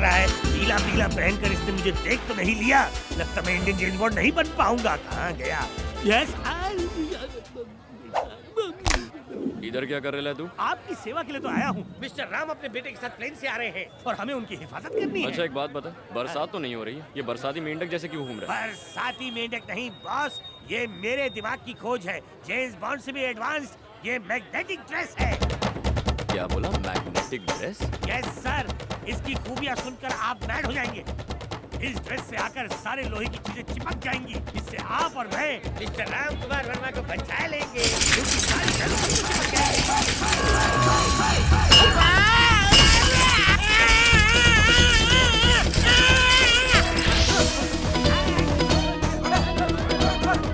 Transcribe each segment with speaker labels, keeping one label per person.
Speaker 1: रहा है। पीला पीला पहनकर इसने मुझे देख तो नहीं लिया। लगता मैं इंडियन जेम्स बॉन्ड नहीं बन पाऊंगा। कहाँ गया? यस,
Speaker 2: इधर क्या कर रहा है तू?
Speaker 1: आपकी सेवा के लिए तो आया हूँ। मिस्टर राम अपने बेटे के साथ प्लेन से आ रहे हैं और हमें उनकी हिफाजत करनी है।
Speaker 2: अच्छा एक बात बता, बरसात तो नहीं हो रही है, ये बरसाती मेंढक जैसे क्यों घूम रहा है?
Speaker 1: बरसाती मेंढक नहीं बॉस, ये मेरे दिमाग की खोज है। जेम्स बॉन्ड से भी एडवांस। ये मैग्नेटिक ड्रेस है।
Speaker 2: क्या बोला? Magnetic dress?
Speaker 1: यस सर, इसकी खूबियाँ सुनकर आप मैड हो जाएंगे। इस ड्रेस से आकर सारे लोहे की चीजें चिपक जाएंगी। इससे आप और मैं मिस्टर राम कुमार वर्मा को बचा लेंगे। क्योंकि सारी जरूरत से चिपक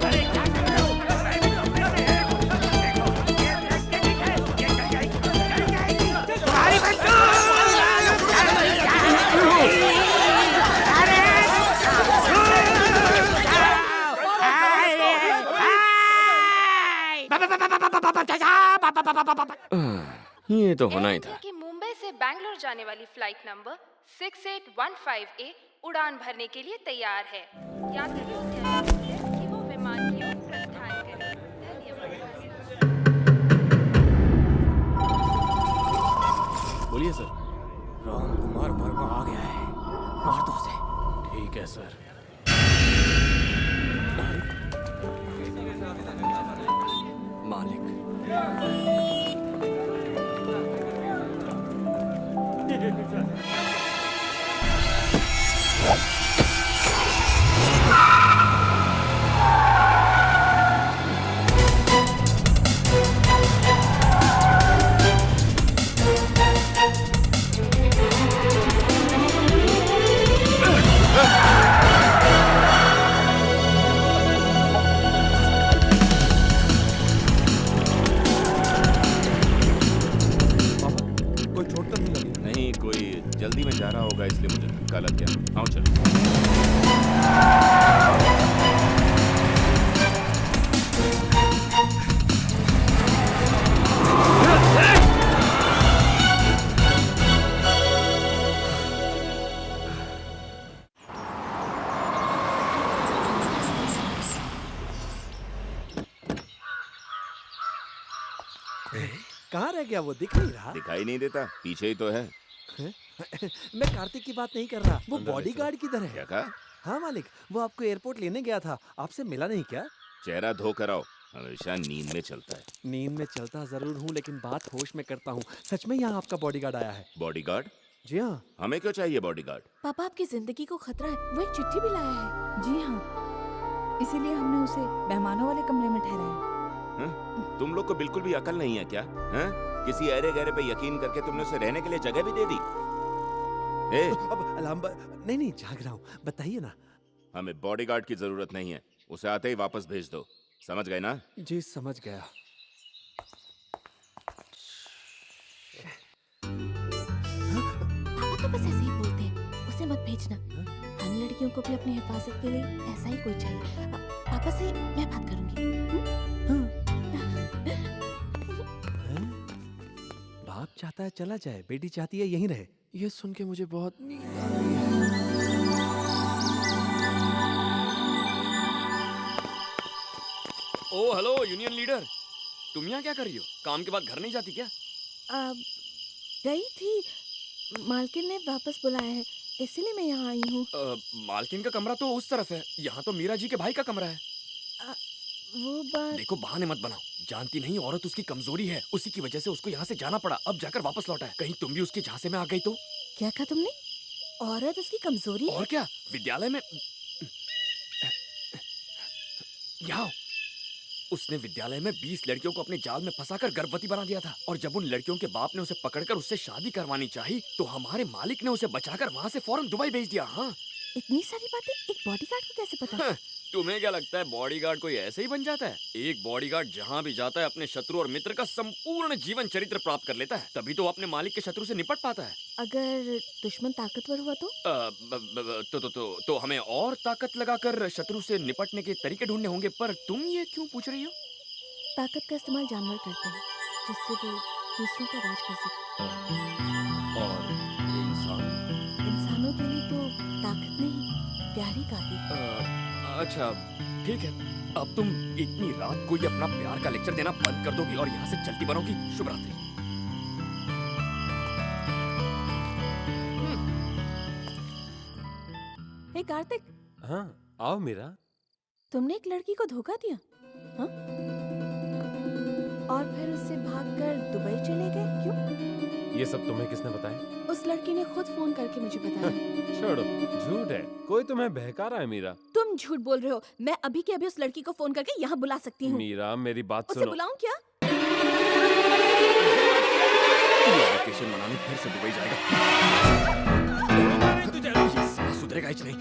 Speaker 1: अरे क्या कर रहे हो? मैं भी कपड़े से है। देखो, ये मैग्नेटिक है। ये चल जाएगी। तुम्हारी
Speaker 2: ये तो होना ही था।
Speaker 3: कि मुंबई से बैंगलोर जाने वाली फ्लाइट नंबर 6815A उड़ान भरने के लिए तैयार है। यात्रियों से अनुरोध है कि वो विमान की ओर प्रस्थान करें। धन्यवाद।
Speaker 2: बोलिए सर।
Speaker 1: राम कुमार वर्मा आ गया है। मार दो उसे।
Speaker 2: ठीक है सर। मालिक।
Speaker 4: कोई चोट तो नहीं लगी?
Speaker 2: नहीं, कोई जल्दी में जा रहा होगा इसलिए मुझे धक्का लग गया। आओ चलो।
Speaker 4: कहाँ रह गया वो? दिख नहीं रहा।
Speaker 2: दिखाई नहीं देता, पीछे ही तो है।
Speaker 4: मैं कार्तिक की बात नहीं कर रहा। वो बॉडीगार्ड किधर है?
Speaker 2: क्या कहा?
Speaker 4: हाँ मालिक, वो आपको एयरपोर्ट लेने गया था। आपसे मिला नहीं क्या?
Speaker 2: चेहरा धो कर आओ, हमेशा नींद में चलता है।
Speaker 4: नींद में चलता जरूर हूँ, लेकिन बात होश में करता हूँ। सच में यहाँ आपका बॉडीगार्ड आया है?
Speaker 2: बॉडीगार्ड?
Speaker 4: जी हाँ।
Speaker 2: हमें क्यों चाहिए बॉडीगार्ड?
Speaker 5: पापा आपकी जिंदगी को खतरा है, वो एक चिट्ठी भी लाया है। जी हाँ, इसीलिए हमने उसे मेहमानों वाले कमरे में ठहराया।
Speaker 2: तुम लोग को बिल्कुल भी अकल नहीं है क्या? किसी अरे गहरे पे यकीन करके तुमने उसे रहने के लिए जगह भी दे दी।
Speaker 4: अब अलार्म नहीं नहीं, जाग रहा हूँ। बताइए ना।
Speaker 2: हमें बॉडीगार्ड की जरूरत नहीं है, उसे आते ही वापस भेज दो। समझ गए ना?
Speaker 4: जी समझ गया।
Speaker 5: पापा तो बस ऐसे ही बोलते हैं, उसे मत भेजना। हम लड़कियों को भी अपनी हिफाजत के लिए ऐसा ही कोई चाहिए। पापा से मैं बात करूंगी।
Speaker 4: बाप चाहता है चला जाए, बेटी चाहती है यहीं रहे। ये सुन के मुझे बहुत नींद आ रही है।
Speaker 2: ओ हेलो यूनियन लीडर, तुम यहाँ क्या कर रही हो? काम के बाद घर नहीं जाती क्या?
Speaker 5: गई थी, मालकिन ने वापस बुलाया है, इसीलिए मैं यहाँ आई हूँ।
Speaker 2: मालकिन का कमरा तो उस तरफ है, यहाँ तो मीरा जी के भाई का कमरा है।
Speaker 5: वो बात।
Speaker 2: देखो बहाने मत बनाओ, जानती नहीं औरत उसकी कमजोरी है, उसी की वजह से उसको यहाँ से जाना पड़ा। अब जाकर वापस लौटा है, कहीं तुम भी उसके झांसे में आ गई तो?
Speaker 5: क्या कहा तुमने? औरत उसकी कमजोरी है?
Speaker 2: और क्या, विद्यालय में यहाँ उसने विद्यालय में 20 लड़कियों को अपने जाल में फंसाकर गर्भवती बना दिया था, और जब उन लड़कियों के बाप ने उसे पकड़कर उससे शादी करवानी चाहिए तो हमारे मालिक ने उसे बचाकर वहाँ से फौरन दुबई भेज दिया। हाँ,
Speaker 5: इतनी सारी बातें एक बॉडीगार्ड को कैसे पता?
Speaker 2: तुम्हें क्या लगता है बॉडीगार्ड कोई ऐसे ही बन जाता है? एक बॉडीगार्ड जहाँ भी जाता है अपने शत्रु और मित्र का संपूर्ण जीवन चरित्र प्राप्त कर लेता है, तभी तो वो अपने मालिक के शत्रु से निपट पाता है।
Speaker 5: अगर दुश्मन ताकतवर हुआ तो?
Speaker 2: तो हमें और ताकत लगाकर शत्रु से निपटने के तरीके ढूंढने होंगे। पर तुम ये क्यों पूछ रही हो?
Speaker 5: ताकत का इस्तेमाल जानवर करते हैं, जिससे वो दूसरों पर राज कर सकते हैं।
Speaker 2: और इंसान?
Speaker 5: इंसानों ताकत नहीं, प्यार ही काफी।
Speaker 2: अच्छा ठीक है, अब तुम इतनी रात को ही अपना प्यार का लेक्चर देना बंद कर दोगी और यहाँ से चलती बनोगी। शुभ रात्रि।
Speaker 5: हे कार्तिक,
Speaker 4: हाँ आओ मीरा।
Speaker 5: तुमने एक लड़की को धोखा दिया, हाँ? और फिर उससे भागकर दुबई चले गए, क्यों?
Speaker 4: ये सब तुम्हें किसने बताया?
Speaker 5: उस लड़की ने खुद फोन करके मुझे बताया।
Speaker 4: छोड़ो, झूठ है, कोई तुम्हें बहका रहा है मीरा।
Speaker 5: तुम झूठ बोल रहे हो। मैं अभी के अभी उस लड़की को फोन करके यहाँ बुला सकती हूँ।
Speaker 4: मीरा मेरी बात
Speaker 5: उसे
Speaker 4: सुनो।
Speaker 5: बुलाऊं क्या?
Speaker 2: ये वेकेशन मनाने फिर से दुबई जाएगा। ये साला सुधरेगा ही नहीं।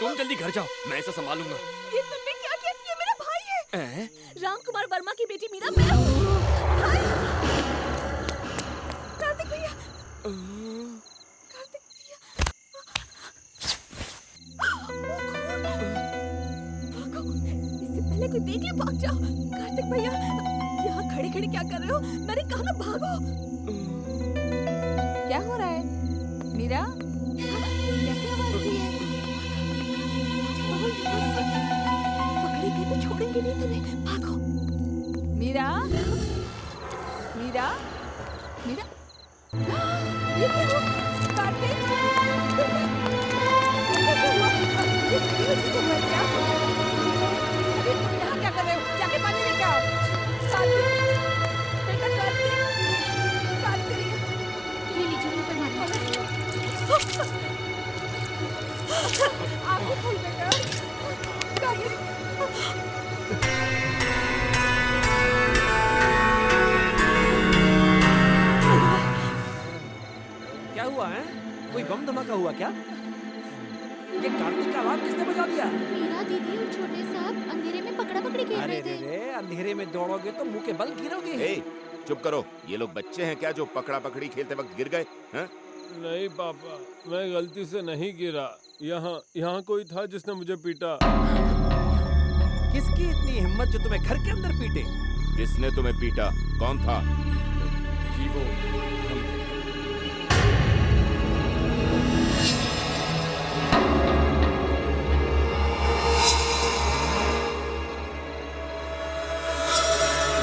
Speaker 2: तुम जल्दी घर जाओ, मैं इसे संभालूंगा।
Speaker 5: ये तुमने क्या किया? ये मेरा भाई है।
Speaker 2: राम
Speaker 5: कुमार वर्मा की बेटी मीरा मेरा भाई। कार्तिक भैया, कार्तिक भैया, भागो, इससे पहले कोई देख ले, भाग जाओ। कार्तिक भैया, यहाँ खड़े खड़े क्या कर रहे हो? मैंने कहा ना भागो।
Speaker 6: क्या हो रहा है मीरा?
Speaker 5: कैसे आवाज दी है? पकड़े गए तो छोड़ेंगे नहीं तुम्हें, भागो।
Speaker 6: मीरा, मीरा, मीरा,
Speaker 5: ये क्या हुआ? कार्तिक, कैसे हुआ? ये वजह से हुआ क्या?
Speaker 6: अरे तुम यहाँ क्या कर रहे हो? जाके पानी लेके आओ।
Speaker 5: कार्तिक, बेटा कार्तिक, कार्तिक, ये लीजिए मुंह पे मारिए।
Speaker 6: आंखें खोल बेटा। कार्तिक,
Speaker 4: क्या हुआ है? कोई बम धमाका हुआ क्या? ये कार्तिक का अलार्म किसने बजा दिया?
Speaker 5: मीरा दीदी और छोटे साहब अंधेरे में पकड़ा पकड़ी खेल
Speaker 4: अरे
Speaker 5: रहे थे।
Speaker 4: रे, अंधेरे में दौड़ोगे तो मुंह के बल गिरोगे।
Speaker 7: ए, चुप करो। ये लोग बच्चे हैं क्या जो पकड़ा पकड़ी खेलते वक्त गिर गए? हैं?
Speaker 8: नहीं पापा, मैं गलती से नहीं गिरा। यहाँ कोई था जिसने मुझे पीटा।
Speaker 4: किसकी इतनी हिम्मत जो तुम्हें घर के अंदर पीटे?
Speaker 7: किसने तुम्हें पीटा? कौन था?
Speaker 2: कि वो हम थे।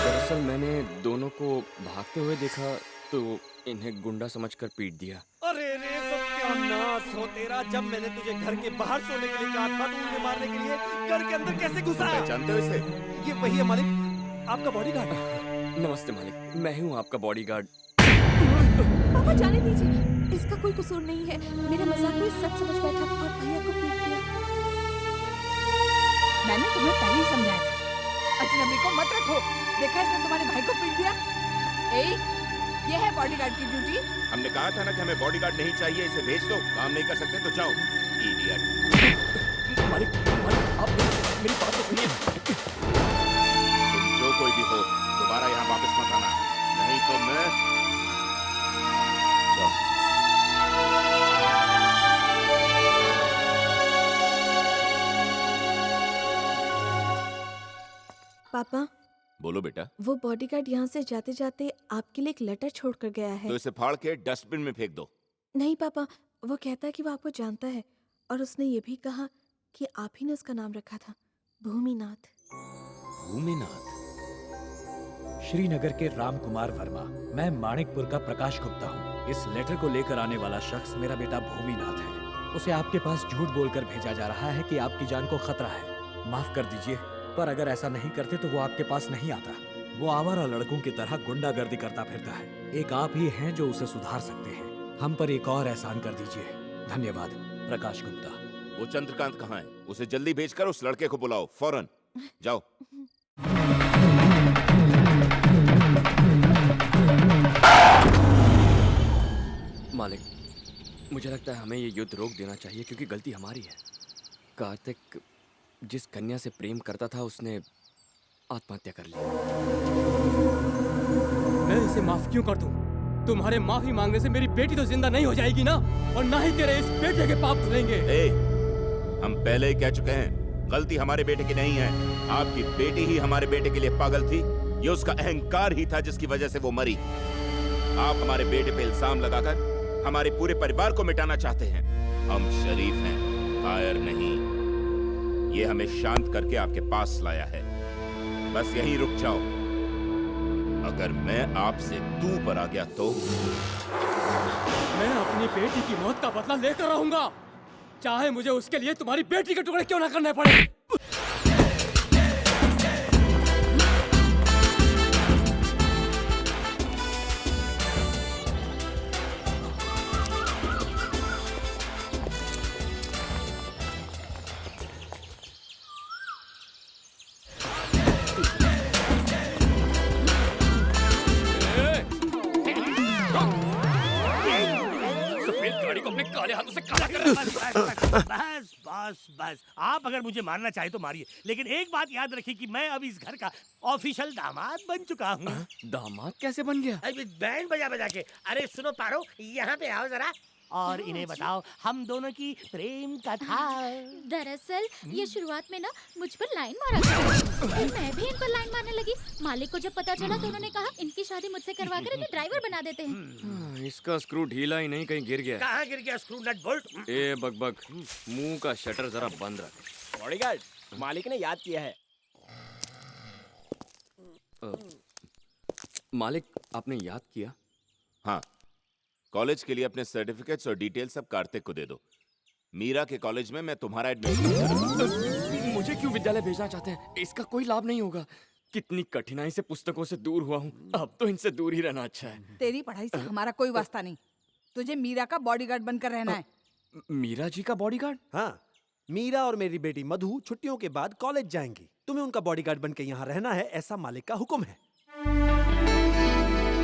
Speaker 2: दरअसल मैंने दोनों को भागते हुए देखा तो इन्हें गुंडा समझकर पीट दिया।
Speaker 4: अरे रे सत्यानाश हो तेरा। जब मैंने तुझे घर के बाहर सोने के लिए कहा था तो उन्हें मारने के लिए घर के अंदर कैसे घुसा?
Speaker 7: पहचानते हो इसे?
Speaker 4: ये वही है मालिक, आपका बॉडीगार्ड।
Speaker 2: नमस्ते मालिक, मैं हूँ आपका बॉडीगार्ड।
Speaker 5: पापा जाने दीजिए, इसका कोई कसूर नहीं है। मेरा मजाक में सच समझ बैठा और भैया को पीट दिया।
Speaker 6: मैंने तुम्हें पहले ही समझाया था, अजनबी को मत रखो। देखा इसने तुम्हारे भाई को पीट दिया। ए, ये है बॉडीगार्ड की ड्यूटी।
Speaker 7: हमने कहा था ना कि हमें बॉडीगार्ड नहीं चाहिए, इसे भेज दो। काम नहीं कर सकते तो जाओ। इडियट।
Speaker 2: मालिक, मालिक आप मेरी बात तो सुनिए।
Speaker 7: तुम जो कोई भी हो, दोबारा यहाँ वापस मत आना, नहीं तो मैं... जाओ।
Speaker 5: पापा,
Speaker 7: बोलो बेटा।
Speaker 5: वो बॉडीगार्ड यहाँ से जाते जाते आपके लिए एक लेटर छोड़कर गया है।
Speaker 7: तो इसे फाड़ के डस्टबिन में फेंक दो।
Speaker 5: नहीं पापा, वो कहता है कि वो आपको जानता है और उसने ये भी कहा कि आप ही ने उसका नाम रखा था, भूमिनाथ।
Speaker 7: भूमिनाथ?
Speaker 9: श्रीनगर के राम कुमार वर्मा। मैं माणिकपुर का प्रकाश गुप्ता हूँ। इस लेटर को लेकर आने वाला शख्स मेरा बेटा भूमिनाथ है। उसे आपके पास झूठ बोलकर भेजा जा रहा है कि आपकी जान को खतरा है। माफ कर दीजिए, पर अगर ऐसा नहीं करते तो वो आपके पास नहीं आता। वो आवारा लड़कों की तरह गुंडागर्दी करता फिरता है। एक आप ही हैं जो उसे सुधार सकते हैं। हम पर एक और एहसान कर दीजिए। धन्यवाद। प्रकाश गुप्ता।
Speaker 7: वो चंद्रकांत कहाँ है? उसे जल्दी भेजकर उस लड़के को बुलाओ, फौरन। जाओ।
Speaker 2: मालिक, मुझे लगता है हमें ये युद्ध रोक देना चाहिए क्योंकि गलती हमारी है। कार्तिक जिस कन्या से प्रेम करता था उसने आत्महत्या कर ली।
Speaker 9: मैं इसे माफ क्यों कर दूं? तुम्हारे माफी मांगने से मेरी बेटी तो जिंदा नहीं हो जाएगी ना, और ना ही तेरे इस बेटे के पाप धुलेंगे।
Speaker 7: हम पहले ही कह चुके हैं, गलती हमारे बेटे की नहीं है। आपकी बेटी ही हमारे बेटे के लिए पागल थी। ये उसका अहंकार ही था जिसकी वजह से वो मरी। आप हमारे बेटे पे इल्जाम लगाकर हमारे पूरे परिवार को मिटाना चाहते हैं। हम शरीफ हैं, कायर नहीं। ये हमें शांत करके आपके पास लाया है। बस यहीं रुक जाओ। अगर मैं आपसे तू पर आ गया तो
Speaker 9: मैं अपनी बेटी की मौत का बदला लेकर रहूंगा, चाहे मुझे उसके लिए तुम्हारी बेटी के टुकड़े क्यों ना करने पड़े।
Speaker 2: सफेद गाड़ी को अपने काले हाथों से काला कर रहा है।
Speaker 1: बस बस बस, आप अगर मुझे मारना चाहे तो मारिए, लेकिन एक बात याद रखिए कि मैं अब इस घर का ऑफिशियल दामाद बन चुका हूँ।
Speaker 2: दामाद कैसे बन गया?
Speaker 1: बैंड बजा बजा के। अरे सुनो पारो, यहाँ पे आओ जरा और इन्हें बताओ हम दोनों की प्रेम कथा।
Speaker 5: दरअसल ये शुरुआत में ना मुझ पर लाइन मारा था, फिर मैं भी इन पर लाइन मारने लगी। मालिक को जब पता चला तो उन्होंने कहा इनकी शादी मुझसे करवाकर इन्हें ड्राइवर बना देते हैं।
Speaker 2: इसका स्क्रू ढीला ही नहीं, कहीं गिर गया।
Speaker 1: कहाँ गिर गया स्क्रू नट बोल्ट?
Speaker 2: ए बकबक, मुंह का शटर जरा बंद रख।
Speaker 4: बॉडीगार्ड, मालिक ने याद किया है।
Speaker 2: मालिक, आपने याद किया?
Speaker 7: हाँ, कॉलेज के लिए अपने सर्टिफिकेट्स और डिटेल सब कार्तिक को दे दो। मीरा के कॉलेज में मैं तुम्हारा एडमिशन।
Speaker 2: मुझे क्यों विद्यालय भेजना चाहते हैं? इसका कोई लाभ नहीं होगा। कितनी कठिनाई से पुस्तकों से दूर हुआ हूँ, अब तो इनसे दूर ही रहना अच्छा है।
Speaker 6: तेरी पढ़ाई से हमारा कोई वास्ता नहीं, तुझे मीरा का बॉडीगार्ड बनकर रहना है।
Speaker 2: मीरा जी का बॉडीगार्ड?
Speaker 4: हाँ, मीरा और मेरी बेटी मधु छुट्टियों के बाद कॉलेज जाएंगी। तुम्हें उनका बॉडीगार्ड बनकर यहाँ रहना है, ऐसा मालिक का हुक्म है।